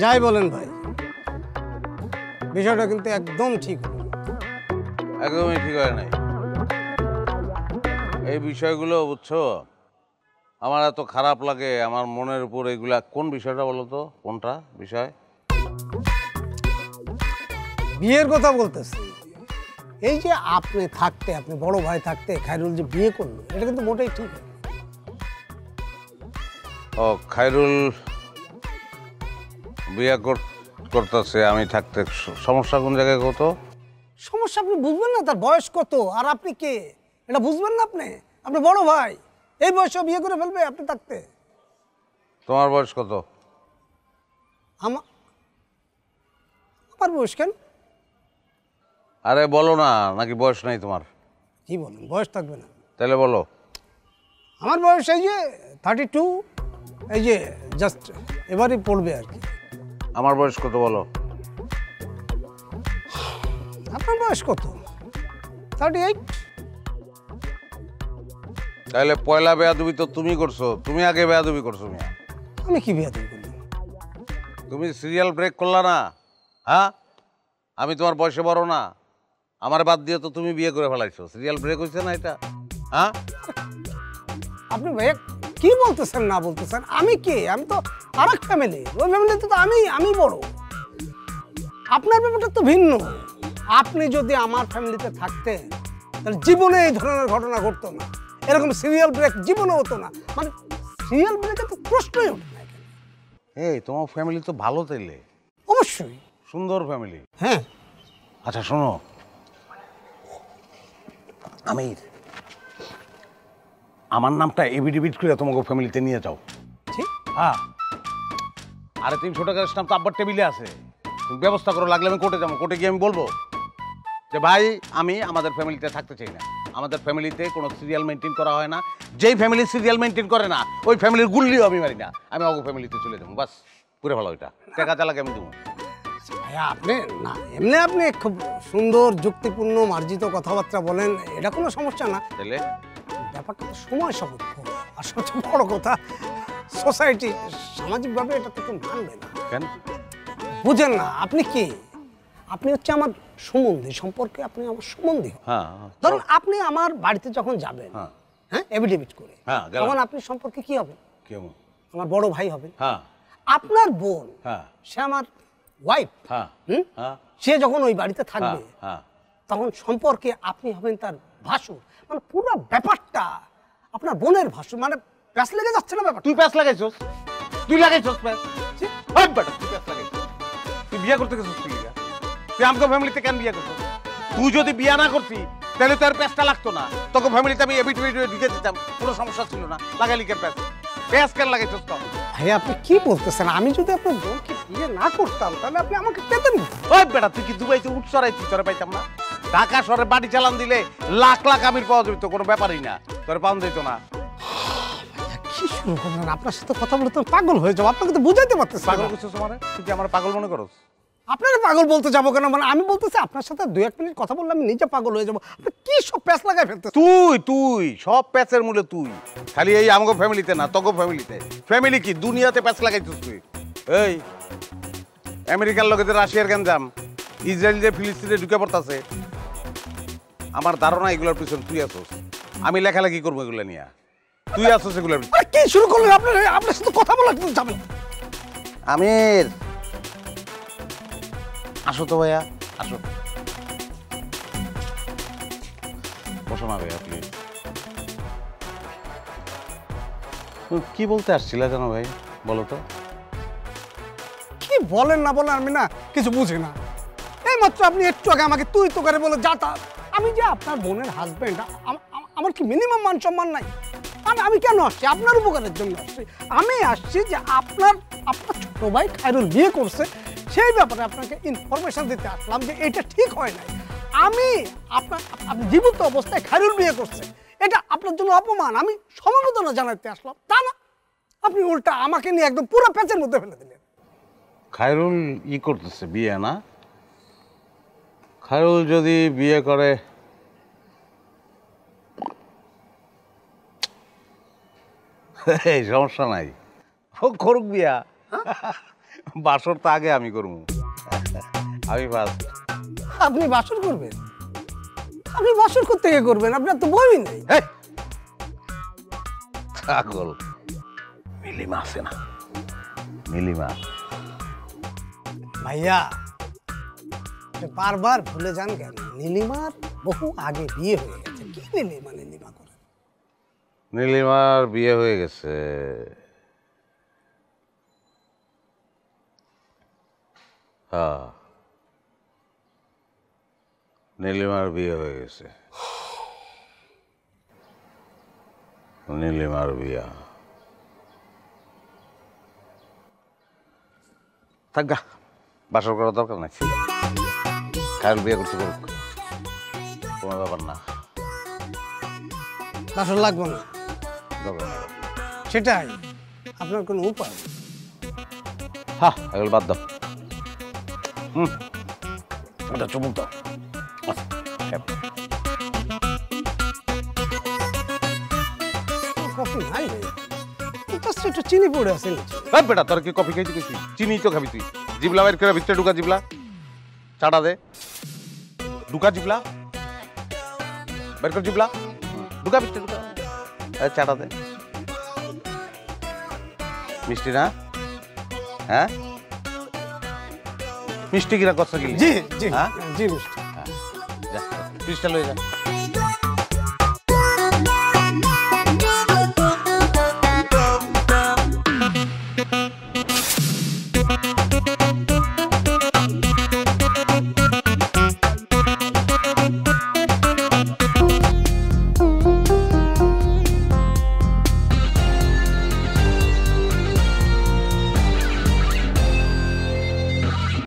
যাই বলেন ভাই, বিষয়টা কিন্তু একদম ঠিক হলো না। একদমই ঠিক হয় নাই। এই বিষয়গুলো বুঝছো, আমার এত খারাপ লাগে আমার মনের উপর। এগুলা কোন বিষয়টা বলো তো, কোনটা বিষয়? বিয়ের কথা বলতেছি। এই যে আপনি থাকতে, আপনি বড় ভাই থাকতে খায়রুল যে বিয়ে করলো, এটা কিন্তু মোটেই ঠিক না। ও খায়রুল বিয়ে করতেছে আমি থাকতে, সমস্যা কোন জায়গায় কত? সমস্যা আপনি বুঝবেন না, তার বয়স কত আর আপনি কে এটা বুঝবেন না। আপনি বড় ভাই, এই বয়সে বিয়ে করে ফেলবে আপনি থাকতে। তোমার বয়স কত? আমার বয়স কেন? আরে বলো না, নাকি বয়স নাই তোমার? কি বলেন, বয়স থাকবে না? তাহলে বলো। আমার বয়স এই যে 32, এই যে জাস্ট এবারই পড়বে আর কি। আমার বয়স কত বলো? আপনার বয়স কত? 38। তাহলে পয়লা বেয়াদবি তো তুমি করছো, তুমি আগে বেয়াদবি করছো মিয়া। আমি কি বিয়ে করলাম? তুমি সিরিয়াল ব্রেক করলা না? হ্যাঁ, আমি তোমার বয়সে বড় না? আমার বাদ দিয়ে তো তুমি বিয়ে করে ফেলাইছো, সিরিয়াল ব্রেক হয়েছে না এটা? হ্যাঁ, আপনি ভাইয়া কি বলতেছেন না বলতেছেন? আমি কে? আমি তো আর এক ফ্যামিলি, ওই ফ্যামিলিতে তো আমি বড়। আপনার ব্যাপারটা তো ভিন্ন। আপনি যদি আমার ফ্যামিলিতে থাকতেন তাহলে জীবনে এই ধরনের ঘটনা ঘটতো না, এরকম সিরিয়াল ব্রেক জীবনে হতো না। মানে সিরিয়াল ব্রেকের তো প্রশ্নই ওঠে না। এই তোমার ফ্যামিলি তো ভালো, তাইলে অবশ্যই সুন্দর ফ্যামিলি। হ্যাঁ। আচ্ছা শোনো আমির, আমার নামটা এভিডেভিট করে তোমাকে ফ্যামিলিতে নিয়ে যাও। ঠিক। হ্যাঁ, আরে 300 টাকার স্টাম্প তো আব্বার টেবিলে আছে, তুমি ব্যবস্থা করো। লাগলে আমি কোর্টে যাবো, কোর্টে গিয়ে আমি বলবো যে ভাই আমি আমাদের ফ্যামিলিতে থাকতে চাই না, আমাদের ফ্যামিলিতে কোনো সিরিয়াল মেনটেন করা হয় না, যেই ফ্যামিলি সিরিয়াল মেনটেন করে না ওই ফ্যামিলির গুল্লিও আমি মারি না, আমি অগ ফ্যামিলিতে চলে যাবো, বাস করে ভালো। ওইটা টাকা চালাকে আমি দেবো। ভাইয়া আপনি না, এমনি আপনি খুব সুন্দর যুক্তিপূর্ণ মার্জিত কথাবার্তা বলেন, এটা কোনো সমস্যা না। তাহলে ব্যাপারটা তো সময় সাপেক্ষ। আর সবচেয়ে বড় কথা, সোসাইটি সামাজিকভাবে এটা তো কেউ মানবে না। কেন বুঝেন না আপনি কে? আপনি হচ্ছে আমার সম্বন্ধী, সম্পর্কে আপনি আমার সম্বন্ধী। হ্যাঁ, ধরুন আপনি আমার বাড়িতে যখন যাবেন, হ্যাঁ হ্যাঁ, এভিডেভিট করে, হ্যাঁ, তখন আপনি সম্পর্কে কি হবেন? কেমন? আমার বড় ভাই হবেন। হ্যাঁ আপনার বোন, হ্যাঁ সে আমার ওয়াইফ। হ্যাঁ হ্যাঁ সে যখন ওই বাড়িতে থাকবে, হ্যাঁ, তখন সম্পর্কে আপনি হবেন তার ভাসুর। মানে পুরো ব্যাপারটা আপনার বোনের ভাসুর। মানে প্যাস লেগে যাচ্ছে না ব্যাপার? তুই প্যাস লাগাইছস, তুই লাগাইছস প্যাস। ওই বেটা তুই প্যাস লাগাইছস, তুই বিয়ে করতে গেছিস তুই লিগা? তুই আমাকে ফ্যামিলিতে কেন বিয়ে করছিস? তুই যদি বিয়ে না করতি তাহলে তোর প্যাসটা লাগতো না, তোকে ফ্যামিলিতে আমি এবিট ঢুকে দিতাম, কোনো সমস্যা ছিল না। লাগাইলি কেন প্যাস? প্যাস কেন লাগাইছস তো? ভাই আপনি কি বলতেছেন? আমি যদি আপনার বোনকে বিয়ে না করতাম তাহলে আপনি আমাকে পেতেন না। ওই বেটা তুই কি দুবাইতে উঠ সরাইছি, তোরে পাইতাম না? ঢাকা শহরে বাড়ি চালান দিলে লাখ লাখ আমির পাওয়া যেত, কোনো ব্যাপারই না, তোর পাওয়া যেত না। কি শুরু করলেন? আপনার সাথে কথা বলে তো পাগল হয়ে যাবো, আপনাকে তো বুঝাইতে পারতেছি। পাগল করছিস আমারে? তুই কি আমার পাগল মনে করস? আপনারা পাগল বলতে যাবো কেন? মানে আমি বলতেছি আপনার সাথে 2-1 মিনিট কথা বললে আমি নিজে পাগল হয়ে যাবো। আপনি কি সব প্যাঁচ লাগাই ফেলতেছেন? তুই সব প্যাচের মূলে তুই, খালি এই আমগো ফ্যামিলিতে না তোগো ফ্যামিলিতে। ফ্যামিলি কি দুনিয়াতে প্যাচ লাগাইছিস তুই? এই আমেরিকার লোকে যে রাশিয়ার গেঞ্জাম, ইসরায়েল যে ফিলিস্তিনে ঢুকে পড়তাছে, আমার ধারণা এগুলোর পিছনে তুই আসোস। আমি লেখালেখি করবো এগুলো নিয়ে, তুই আসোস এগুলোর পিছনে। আরে কি শুরু করলেন? আপনার সাথে কথা বলা যাবে না। আমির আসো তো ভাইয়া, আসো, বসো না ভাইয়া প্লিজ। কি বলতে আসছিলা জানো ভাই, বলো তো? কি বলেন না বলেন আমি না কিছু বুঝি না। এই মাত্র আপনি একটু আগে আমাকে তুই তো করে বলে যাতা। আমি যে আপনার বোনের হাজবেন্ড, আমার কি মিনিমাম মান সম্মান নাই? আমি কেন আসছি? আপনার উপকারের জন্য আসছি। আমি আসছি যে আপনার ছোট ভাই খায়রুল বিয়ে করছে, সেই ব্যাপারে আপনাকে ইনফরমেশন দিতে আসলাম যে এটা ঠিক হয় নাই। আপনি জীবিত অবস্থায় খায়রুল বিয়ে করছে, এটা আপনার জন্য অপমান। আমি সমবেদনা জানাতে আসলাম, তা না আপনি উল্টা আমাকে নিয়ে একদম পুরো প্যাচের মধ্যে ফেলে দিলেন। খায়রুল করতেছে বিয়ে না? খায়রুল যদি বিয়ে করে, সমস্যা নাই, ও করুক বিয়া। বাসর তো আগে আমি করবো, আমি ফার্স্ট। আপনি বাসর করবেন? আপনি বাসর করতে গিয়ে করবেন, আপনার তো বই নেই। ছাগল, নীলিমা আছে না, নীলিমা। ভাইয়া বারবার ভুলে যান কেন? নীলিমার বহু আগে বিয়ে হয়ে গেছে। কি নীলিমা নীলিমা করে? নীলিমার বিয়ে হয়ে গেছে। হ্যাঁ, নীলিমার বিয়ে হয়ে গেছে। নীলিমার বিয়া থাক গা, বাসর করার দরকার নাই। খায়রুল বিয়ে করতে করুক, কোনো ব্যাপার না। বাসর লাগবে না, দরকার নেই। সেটাই আপনার কোনো উপায়? হ্যাঁ, এগুলো বাদ দাও। এটা চুমুক দাও। কফি নাই ভাইয়া, জাস্ট একটু চিনি পড়ে আছে নিচে। বেটা, তোর কি কফি খাইতে গেছিস? চিনি তো খাবি তুই। জিবলা বাইর করে ভিতরে ঢুকা, জিবলা চাটা দে, ঢুকা জিবলা বের কর, জিবলা ঢুকা ভিতরে ঢুকা, চাটা দে। মিষ্টি না? হ্যাঁ, মিষ্টি কিনা কথা কি? জি জি হ্যাঁ জি মিষ্টি। যা, পিসটা লয়ে যা।